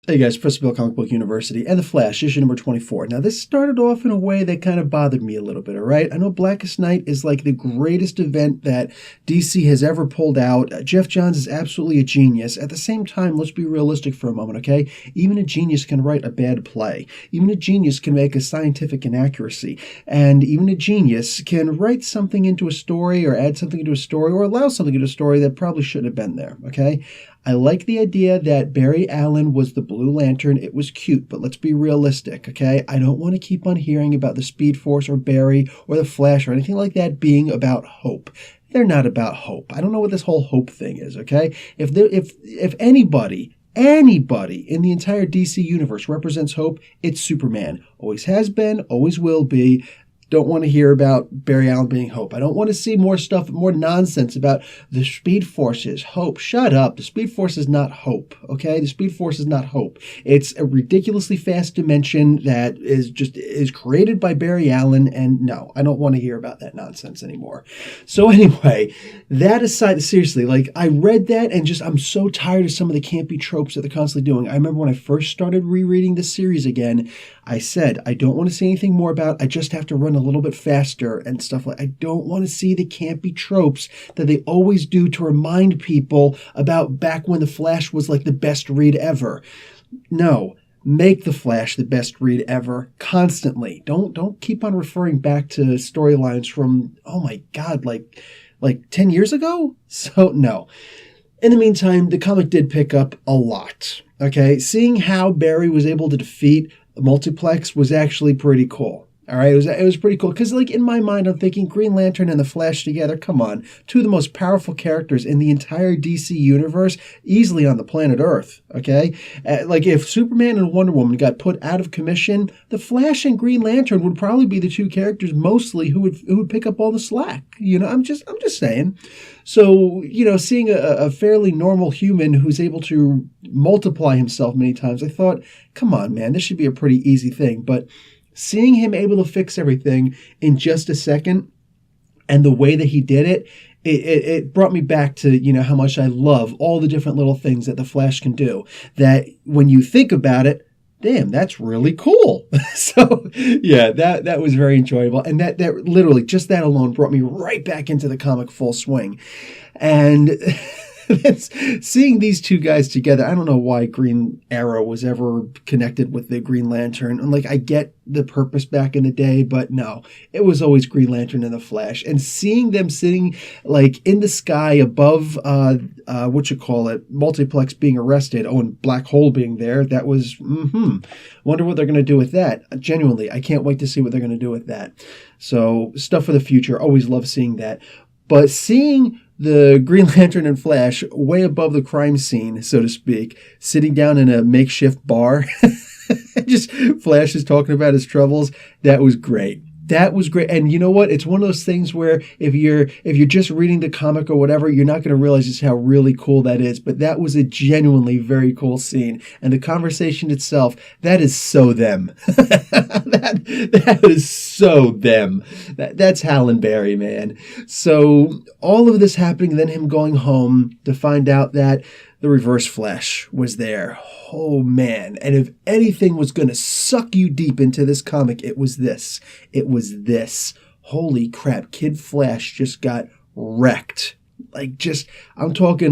Hey guys, Professor Bill Comic Book University and The Flash, issue number 24. Now, this started off in a way that kind of bothered me a little bit, all right? I know Blackest Night is like the greatest event that DC has ever pulled out. Jeff Johns is absolutely a genius. At the same time, let's be realistic for a moment, okay? Even a genius can write a bad play. Even a genius can make a scientific inaccuracy. And even a genius can write something into a story or add something into a story or allow something into a story that probably shouldn't have been there, okay? I like the idea that Barry Allen was the Blue Lantern. It was cute, but let's be realistic, okay? I don't want to keep on hearing about the Speed Force or Barry or the Flash or anything like that being about hope. They're not about hope. I don't know what this whole hope thing is, okay? If anybody in the entire DC universe represents hope, it's Superman. Always has been, always will be. Don't want to hear about Barry Allen being hope. I don't want to see more stuff, more nonsense about the Speed Force is hope. Shut up. The Speed Force is not hope, okay? The Speed Force is not hope. It's a ridiculously fast dimension that is created by Barry Allen, and no, I don't want to hear about that nonsense anymore. So anyway, that aside, seriously, like, I read that and I'm so tired of some of the campy tropes that they're constantly doing. I remember when I first started rereading this series again, I said, I don't want to see anything more about it. I just have to run a little bit faster and stuff like. I don't want to see the campy tropes that they always do to remind people about back when The Flash was like the best read ever. No, make The Flash the best read ever constantly. Don't keep on referring back to storylines from, oh my God, like 10 years ago? So no. In the meantime, the comic did pick up a lot. Okay, seeing how Barry was able to defeat Multiplex was actually pretty cool. All right, it was pretty cool because, like, in my mind, I'm thinking Green Lantern and the Flash together. Come on, two of the most powerful characters in the entire DC universe, easily on the planet Earth. Okay, like if Superman and Wonder Woman got put out of commission, the Flash and Green Lantern would probably be the two characters mostly who would pick up all the slack. You know, I'm just saying. So, you know, seeing a fairly normal human who's able to multiply himself many times, I thought, come on, man, this should be a pretty easy thing. But seeing him able to fix everything in just a second and the way that he did it, it brought me back to, you know, how much I love all the different little things that the Flash can do. That when you think about it, damn, that's really cool. So, yeah, that was very enjoyable. And that literally, just that alone brought me right back into the comic full swing. And seeing these two guys together, I don't know why Green Arrow was ever connected with the Green Lantern. And like, I get the purpose back in the day, but no, it was always Green Lantern and the Flash. And seeing them sitting like in the sky above, Multiplex being arrested. Oh, and Black Hole being there. That was, wonder what they're going to do with that. Genuinely, I can't wait to see what they're going to do with that. So stuff for the future. Always love seeing that. But seeing the Green Lantern and Flash way above the crime scene, so to speak, sitting down in a makeshift bar, just Flash is talking about his troubles, that was great. That was great. And you know what? It's one of those things where if you're just reading the comic or whatever, you're not going to realize just how really cool that is. But that was a genuinely very cool scene. And the conversation itself, that is so them. that is so them. That's Hal and Barry, man. So all of this happening, then him going home to find out that the Reverse Flash was there. Oh, man. And if anything was going to suck you deep into this comic, it was this. It was this. Holy crap. Kid Flash just got wrecked. Like, just, I'm talking,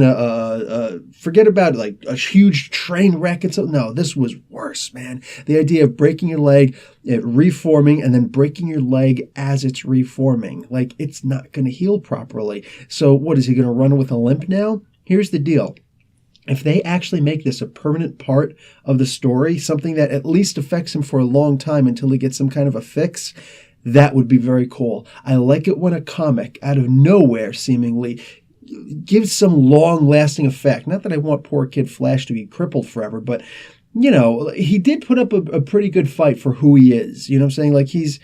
forget about it, like a huge train wreck and so. No, this was worse, man. The idea of breaking your leg, it reforming, and then breaking your leg as it's reforming. Like, it's not going to heal properly. So what, is he going to run with a limp now? Here's the deal. If they actually make this a permanent part of the story, something that at least affects him for a long time until he gets some kind of a fix, that would be very cool. I like it when a comic, out of nowhere seemingly, gives some long-lasting effect. Not that I want poor Kid Flash to be crippled forever, but, you know, he did put up a pretty good fight for who he is. You know what I'm saying? Like, he's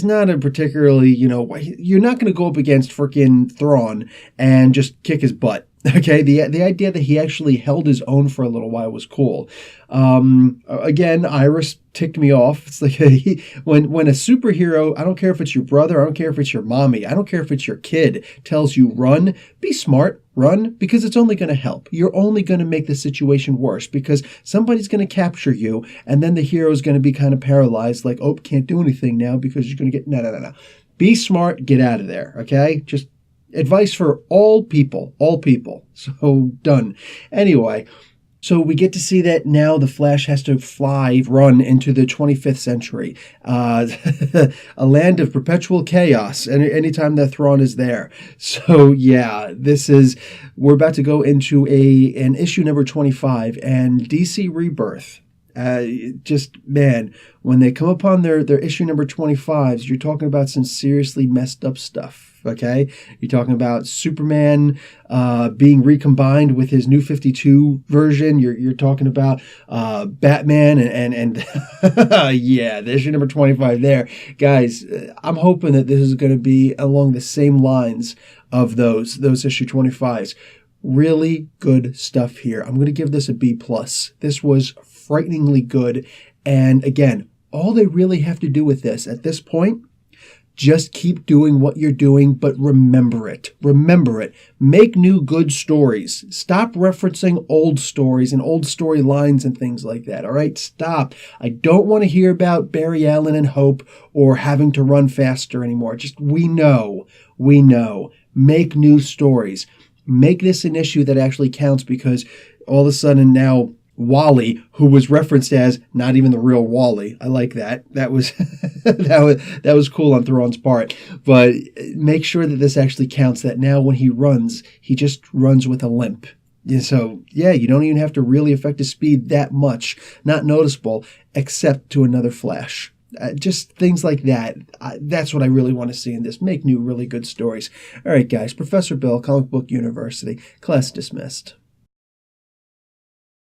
not a particularly, you know, you're not going to go up against frickin' Thrawn and just kick his butt. Okay, the idea that he actually held his own for a little while was cool. Again, Iris ticked me off. It's like when a superhero, I don't care if it's your brother, I don't care if it's your mommy, I don't care if it's your kid, tells you run, be smart, run, because it's only going to help. You're only going to make the situation worse because somebody's going to capture you, and then the hero's going to be kind of paralyzed, like, oh, can't do anything now because you're going to get no. Be smart, get out of there. Okay, just advice for all people, all people. So done. Anyway, so we get to see that now the Flash has to run into the 25th century, a land of perpetual chaos, and anytime that Thrawn is there. So yeah, we're about to go into an issue number 25, and DC Rebirth. Man, when they come upon their issue number 25s, you're talking about some seriously messed up stuff. Okay, you're talking about Superman being recombined with his New 52 version. You're talking about Batman and yeah, the issue number 25 there, guys. I'm hoping that this is going to be along the same lines of those issue 25s. Really good stuff here. I'm going to give this a B+. This was frighteningly good. And again, all they really have to do with this at this point, just keep doing what you're doing, but remember it. Remember it. Make new good stories. Stop referencing old stories and old storylines and things like that, all right? Stop. I don't want to hear about Barry Allen and Hope or having to run faster anymore. We know. Make new stories. Make this an issue that actually counts, because all of a sudden now Wally, who was referenced as not even the real Wally. I like that. That was that was cool on Thrawn's part. But make sure that this actually counts, that now when he runs, he just runs with a limp. So, yeah, you don't even have to really affect his speed that much. Not noticeable, except to another Flash. Just things like that. That's what I really want to see in this. Make new, really good stories. All right, guys. Professor Bill, Comic Book University. Class dismissed.